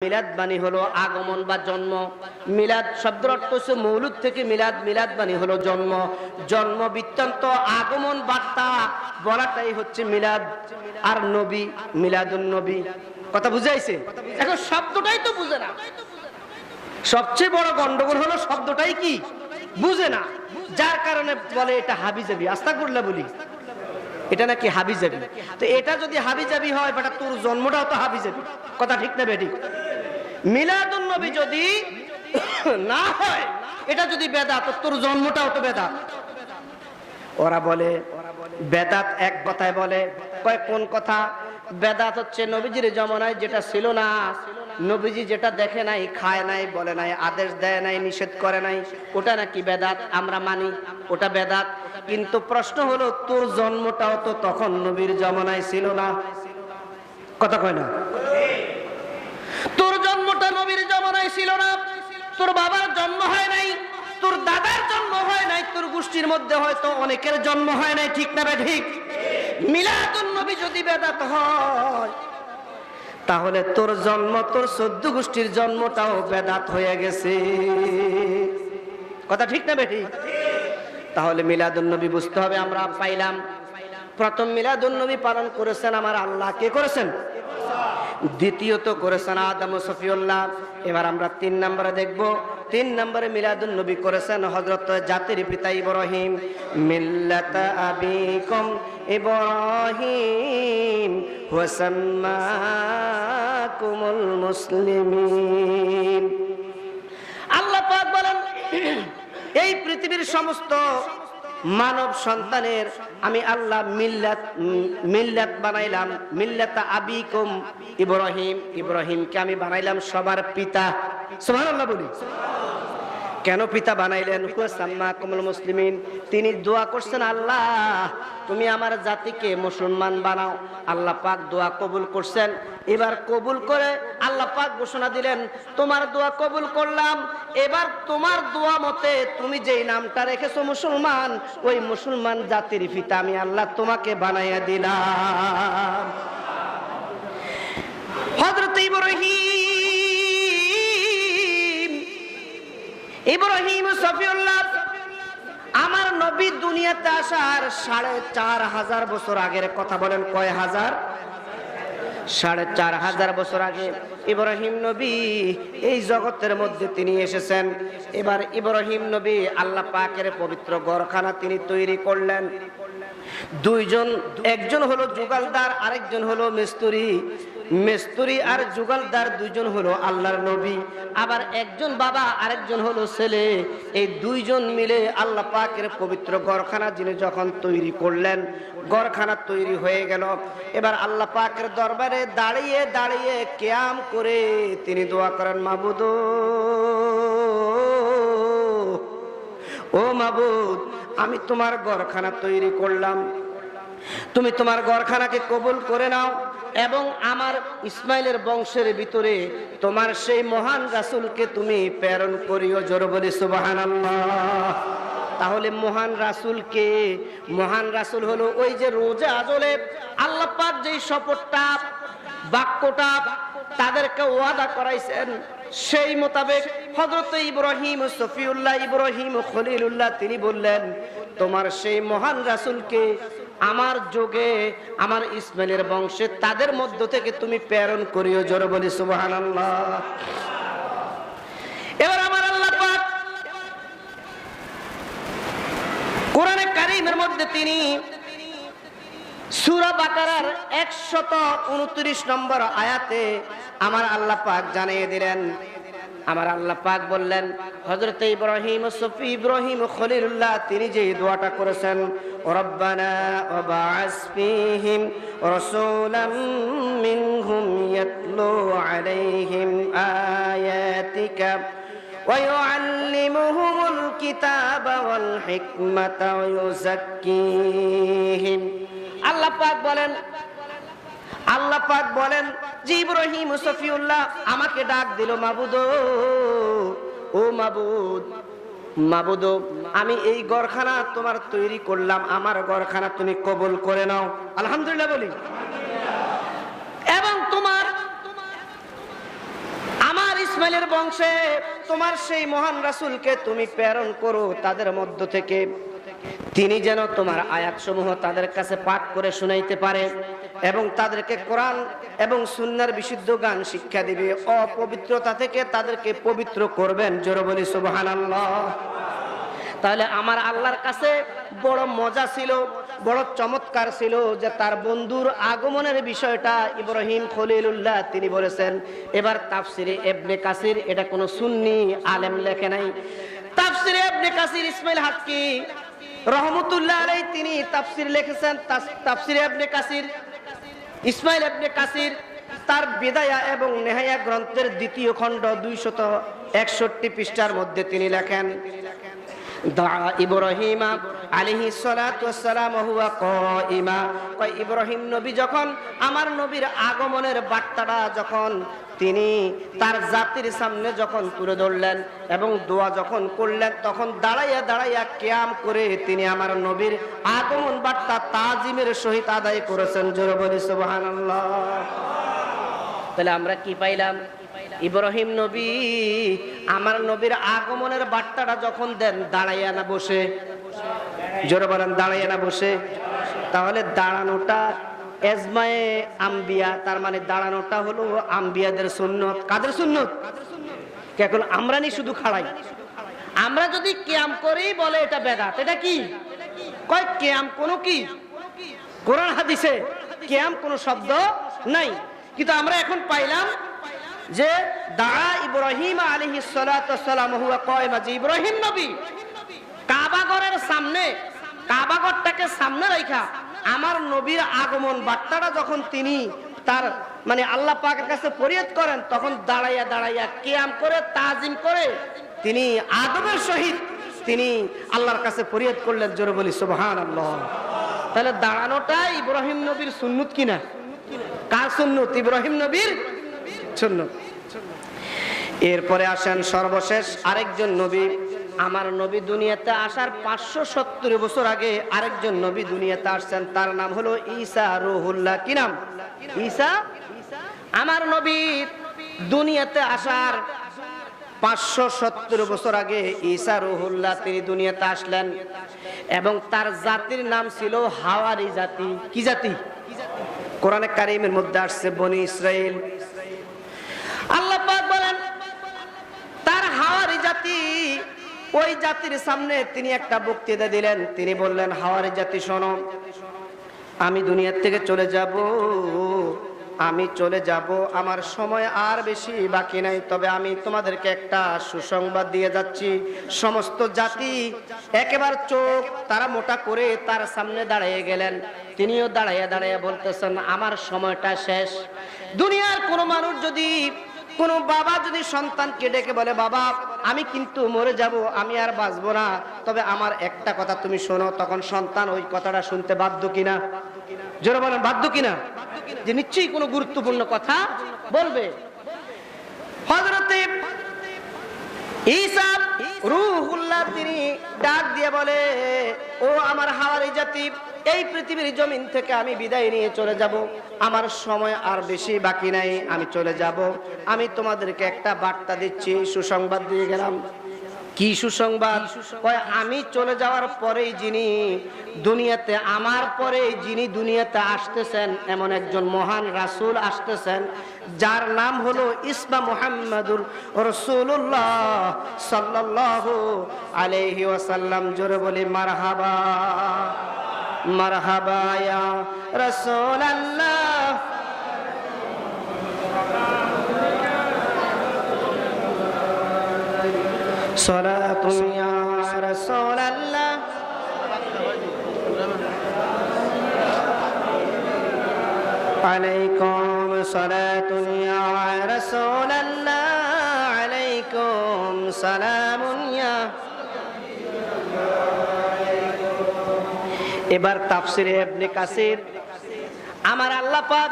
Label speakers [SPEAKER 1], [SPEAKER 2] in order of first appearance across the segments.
[SPEAKER 1] মিলাদ বাণী হলো আগমন বা জন্ম। মিলাদ শব্দের অর্থ হচ্ছে মৌলুদ থেকে মিলাদ, মিলাদ বাণী হলো জন্ম, জন্ম বৃত্তান্ত, আগমন বার্তা বলাটাই হচ্ছে মিলাদ। আর নবী মিলাদুন নবী, কথা বুঝাইছে? এখন শব্দটাই তো বুঝে না। সবচেয়ে বড় গন্ডগোল হলো শব্দটাই কি বুঝে না, যার কারণে বলে এটা হাবিজাবি। আস্তাগফিরুল্লাহ বলি, এটা নাকি হাবিজাবি। তো এটা যদি হাবিজাবি হয়, বেটা তোর জন্মটাও তো হাবিজাবি, কথা ঠিক না বেঠিক? মিলাদুন নবী যদি না হয়, এটা যদি বেদাত, তোর জন্মটাও তো বেদাত। ওরা বলে বেদাত এক কথায় বলে, কয় কোন কথা? বেদাত হচ্ছে নবীজির জমানায় যেটা ছিল না, নবীজি যেটা দেখে নাই, খায় নাই, বলে নাই, আদেশ দেয় নাই, নিষেধ করে নাই, ওটা নাকি বেদাত। আমরা মানি ওটা বেদাত। কিন্তু প্রশ্ন হলো, তোর জন্মটাও তো তখন নবীর জমানায় ছিল না, কথা কয় না? তোর জন্মটা নবীর জমানায় ছিল না, তোর বাবার জন্ম হয় নাই, তোর দাদার জন্ম হয় নাই, তোর গোষ্ঠীর মধ্যে হয়তো অনেকের জন্ম হয় নাই, ঠিক না ঠিক? মিলাদুন নবী যদি বেদাত হয়, তাহলে তোর জন্ম, তোর 14 গোষ্ঠীর জন্মটাও বেদাত হয়ে গেছে, কথা ঠিক না বেঠিক? তাহলে মিলাদুন নবী বুঝতে হবে। আমরা পাইলাম প্রথম মিলাদুন নবী পালন করেছেন আমার আল্লাহ। কে করেছেন? দ্বিতীয়ত করেছেন আদম ও সফিউল্লাহ। এবার আমরা 3 নম্বরে দেখব। 3 নম্বরে মিলাদুন নবী করেছেন হযরত জাতির পিতা ইব্রাহিম। মিল্লাতা আবিকুম ইব্রাহিম ওয়া সাম্মাকুমুল মুসলিমিন। আল্লাহ পাক বলেন, এই পৃথিবীর সমস্ত মানব সন্তানের আমি আল্লাহ মিল্লাত বানাইলাম। মিল্লাতা আবিকুম ইব্রাহিম, ইব্রাহিমকে আমি বানাইলাম সবার পিতা। সুবহানাল্লাহ বলি। কেন পিতা বানাইলেন? সাম্মাকুমুল মুসলিমিন, তিনি দোয়া করছেন, আল্লাহ তুমি আমার জাতিকে মুসলমান বানাও। আল্লাহ পাক দোয়া কবুল করছেন। এবার কবুল করে আল্লাহ পাক ঘোষণা দিলেন, তোমার দোয়া কবুল করলাম। এবার তোমার দোয়া মতে তুমি যেই নামটা রেখেছো মুসলমান, ওই মুসলমান জাতির পিতা আমি আল্লাহ তোমাকে বানাইয়া দিলাম। হযরত ইব্রাহিম সফিউল্লাহ, আমার নবী দুনিয়াতে আসার 4500 বছর আগের কথা। বলেন কয় হাজার? 4500 বছর আগে ইব্রাহিম নবী এই জগতের মধ্যে তিনি এসেছেন। এবার ইব্রাহিম নবী আল্লাহ পাকের পবিত্র ঘরখানা তিনি তৈরি করলেন। দুইজন, একজন হলো যুগালদার, আরেকজন হলো মিস্ত্রি। মিস্ত্রি আর যুগালদার দুইজন হলো আল্লাহর নবী। আবার একজন বাবা, আরেকজন হলো ছেলে। এই দুইজন মিলে আল্লাহ পাকের পবিত্র ঘরখানা যিনি যখন তৈরি করলেন, ঘরখানা তৈরি হয়ে গেল। এবার আল্লাহ পাকের দরবারে দাঁড়িয়ে দাঁড়িয়ে কিয়াম করে তিনি দোয়া করেন, মাবুদ ও মাবুদ, আমি তোমার ঘরখানা তৈরি করলাম, তুমি তোমার ঘরখানাকে কবুল করে নাও এবং আমার ইসমাইলের বংশের ভিতরে তোমার সেই মহান রাসূলকে তুমি প্রেরণ করিও। জোরে বলি সুবহানাল্লাহ। তাহলে মহান রাসূল কে? মহান রাসূল হলো ওই যে রোজা আজলে আল্লাহ পাক যেই শপথটা, বাক্যটা তাদেরকে ওয়াদা করাইছেন, সেই মোতাবেক হযরত ইব্রাহিম সফিউল্লাহ, ইব্রাহিম খলিলুল্লাহ তিনি বললেন, তোমার সেই মহান রাসূলকে আমার যুগে আমার ইসমাইলের বংশে তাদের মধ্য থেকে তুমি প্রেরণ করিও। জোরে বলি সুবহানাল্লাহ। এবার আমার আল্লাহ পাক কোরআনে কারীমের মধ্যে তিনি সূরা বাকারার 129 নম্বর আয়াতে আমার আল্লাহ পাক জানিয়ে দিলেন, আমার আল্লাহ পাক বললেন, হযরত ইব্রাহিম সফি ইব্রাহিম খলিলুল্লাহ তিনি যে দোয়াটা করেছেন, রব্বানা ওয়াবা'আস ফীহিম রাসূলাম মিনহুম ইয়াতলু আলাইহিম আয়াতিকা ওয়া ইউআল্লিমুহুমুল কিতাবা ওয়াল হিকমাতা ওয়া ইউযাক্কিহিম। আল্লাহ পাক বলেন যে ইব্রাহিম সফিউল্লাহ আমাকে ডাক দিল, মাবুদ ও মাবুদ, মাবুদ আমি এই ঘরখানা তোমার তৈরি করলাম, আমার ঘরখানা তুমি কবুল করে নাও। আলহামদুলিল্লাহ বলি। এবং তোমার ইসমাইলের বংশে তোমার সেই মহান রাসূলকে তুমি প্রেরণ করো তাদের মধ্য থেকে, তিনি যেন তোমার আয়াতসমূহ তাদের কাছে পাঠ করে শোনাইতে পারে এবং তাদেরকে কোরআন এবং সুন্নাহর বিশুদ্ধ জ্ঞান শিক্ষা দিবে, অপবিত্রতা থেকে তাদেরকে পবিত্র করবেন। জোরে বলি সুবহানাল্লাহ। তাহলে আমার আল্লাহর কাছে বড় মজা ছিল, বড় চমৎকার ছিল যে তার বন্ধুর আগমনের বিষয়টা ইব্রাহিম খলিলুল্লাহ তিনি বলেছেন। এবার তাফসিরে ইবনে কাসির, এটা কোনো সুন্নি আলেম লেখে নাই, তাফসিরে ইবনে কাসির ইসমাইল হাক্কি রহমতুল্লাহ আলাইহি তিনি তাফসির লিখেছেন। তাফসিরে ইবনে কাসির ইসমাইল ইবনে কাসির তার বিদায়া এবং নেহায়া গ্রন্থের দ্বিতীয় খণ্ড 261 পৃষ্ঠার মধ্যে তিনি লেখেন, ইব্রাহিম আলাইহিস সালাতু ওয়াস সালাম হুয়া কাইমা, ইব্রাহিম নবী যখন আমার নবীর আগমনের বার্তাটা যখন তিনি তার জাতির সামনে যখন তুলে ধরলেন এবং দোয়া যখন করলেন, তখন দাঁড়াইয়া দাঁড়াইয়া কিয়াম করে তিনি আমার নবীর আগমন বার্তা তাজিমের সহিত আদায় করেছেন। জোরে বলি সুবহানাল্লাহ। তাহলে আমরা কি পাইলাম? ইব্রাহিম নবী আমার নবীর আগমনের বার্তাটা যখন দেন দাঁড়াইয়া না বসে, জোরে বলেন দাঁড়াইয়া না বসে। তাহলে দাঁড়ানোটা এজমায়ে আম্বিয়া, তার মানে দাঁড়ানোটা হলো আম্বিয়াদের সুন্নত। কাদের সুন্নত? এখন আমরা নি শুধু খাড়াই, আমরা যদি কিয়াম করেই বলে এটা বেদাত, এটা কি কয়? কিয়াম কোন কি কোরআন হাদিসে কিয়াম কোন শব্দ নাই, কিন্তু আমরা এখন পাইলাম যে দাআ ইব্রাহিম আলাইহিস সালাতু ওয়াস সালাম হুয়া কায়মা, যে ইব্রাহিম নবী কাবা ঘরের সামনে, কাবা ঘরটাকে সামনে রাখা আমার নবীর আগমন বার্তাটা যখন তিনি তার মানে আল্লাহ পাকের কাছে ফরিয়াদ করেন, তখন দাঁড়াইয়া দাঁড়াইয়া কিয়াম করে তাজিম করে তিনি আদবের সহিত তিনি আল্লাহর কাছে ফরিয়াদ করলেন। জোরে বলি সুবহানাল্লাহ। তাহলে দাঁড়ানোটা ইব্রাহিম নবীর সুন্নত কিনা? কার সুন্নত? ইব্রাহিম নবীর সুন্নত। এরপরে আসেন সর্বশেষ আরেকজন নবী। আমার নবী দুনিয়াতে আসার 570 বছর আগে আরেকজন নবী দুনিয়াতে আসছেন, তার নাম হলো ঈসা রুহুল্লাহ। কি নাম? ঈসা। আমার নবী দুনিয়াতে আসার 570 বছর আগে ঈসা রুহুল্লাহ তিনি দুনিয়াতে আসলেন এবং তার জাতির নাম ছিল হাওয়ারি জাতি। কি জাতি? কোরআনে কারীমের মধ্যে আসছে বনি ইসরাইল। আল্লাহ পাক বলেন তার হাওয়ারি জাতি, ওই জাতির সামনে তিনি একটা বক্তৃতা দিলেন। তিনি বললেন, হাওয়ারি জাতি শোনো, আমি দুনিয়া থেকে চলে যাব, আমি চলে যাব, আমার সময় আর বেশি বাকি নাই, তবে আমি তোমাদেরকে একটা সুসংবাদ দিয়ে যাচ্ছি। সমস্ত জাতি একেবারে চোখ তারা মোটা করে তার সামনে দাঁড়িয়ে গেলেন। তিনিও দাঁড়াইয়া দাঁড়াইয়া বলতেছেন, আমার সময়টা শেষ। দুনিয়ার কোনো মানুষ যদি, কোন বাবা যদি সন্তানকে ডেকে বলে, বাবা আমি কিন্তু মরে যাব, আমি আর বাঁচবো না, তবে আমার একটা কথা তুমি শোনো, তখন সন্তান ওই কথাটা শুনতে বাধ্য কিনা? জোরে বলেন বাধ্য কিনা? যে নিশ্চয়ই কোনো গুরুত্বপূর্ণ কথা বলবে। হযরতে ঈসা রূহুল্লাহ তিনি ডাক দিয়ে বলে, ও আমার হাওয়ারি জাতি, এই পৃথিবীর জমিন থেকে আমি বিদায় নিয়ে চলে যাব, আমার সময় আর বেশি বাকি নাই, আমি চলে যাব। আমি তোমাদেরকে একটা বার্তা দিচ্ছি, সুসংবাদ দিয়ে গেলাম। কি সুসংবাদ? আমি চলে যাওয়ার পরেই যিনি দুনিয়াতে, আমার পরে যিনি দুনিয়াতে আসতেছেন, এমন একজন মহান রাসূল আসতেছেন, যার নাম হলো ইসমা মুহাম্মাদুর রাসূলুল্লাহ সাল্লাল্লাহু আলাইহি ওয়াসাল্লাম। জোরে বলি মারহাবা, মারহাবা ইয়া রাসূলুল্লাহ। সালাতুন ইয়া রাসূলুল্লাহ আলাইকুম, সালাতুন ইয়া রাসূলুল্লাহ আলাইকুম সালামুন ইয়া। এবার তাফসিরে ইবনে কাসির, আমার আল্লাহ পাক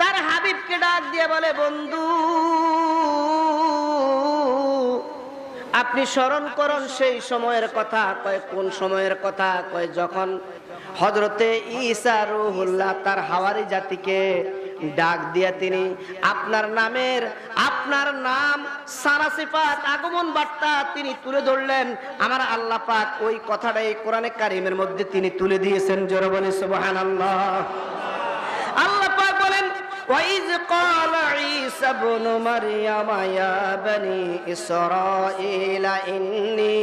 [SPEAKER 1] তার হাবিবকে ডাক দিয়ে বলে, বন্ধু আপনি স্মরণ করুন সেই সময়ের কথা। কয় কোন সময়ের কথা? কয় যখন হযরতে ঈসা রূহুল্লাহ তার হাওয়ারি জাতিকে ডাক দিয়া তিনি আপনার নাম সারা সিফাত আগমন বার্তা তিনি তুলে ধরলেন। আমার আল্লাহ পাক ওই কথাটাই কোরআনে কারিমের মধ্যে তিনি তুলে দিয়েছেন। জোরে বলি সুবহানাল্লাহ। আল্লাহ পাক বলেন وَإِذْ قَالَ عِيسَى ابْنُ مَرْيَمَ يَا بَنِي إِسْرَائِيلَ إِنِّي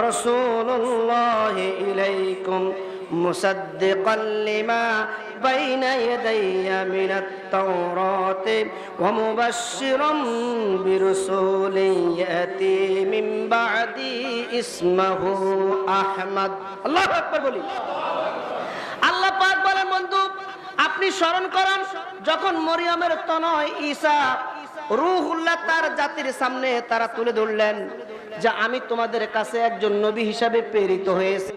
[SPEAKER 1] رَسُولُ اللَّهِ إِلَيْكُمْ مُصَدِّقًا لِمَا بَيْنَ يَدَيَّ مِنَ التَّوْرَاةِ وَمُبَشِّرًا بِرَسُولٍ يَأْتِي مِن بَعْدِي اسْمُهُ أَحْمَدُ। আল্লাহু আকবার বলি। আল্লাহ পাক বলেন বন্ধু আপনি স্মরণ করেন যখন মরিয়মের তনয় ঈসা রূহুল্লাহ তার জাতির সামনে তারা তুলে ধরলেন যে আমি তোমাদের কাছে একজন নবী হিসাবে প্রেরিত হয়েছি।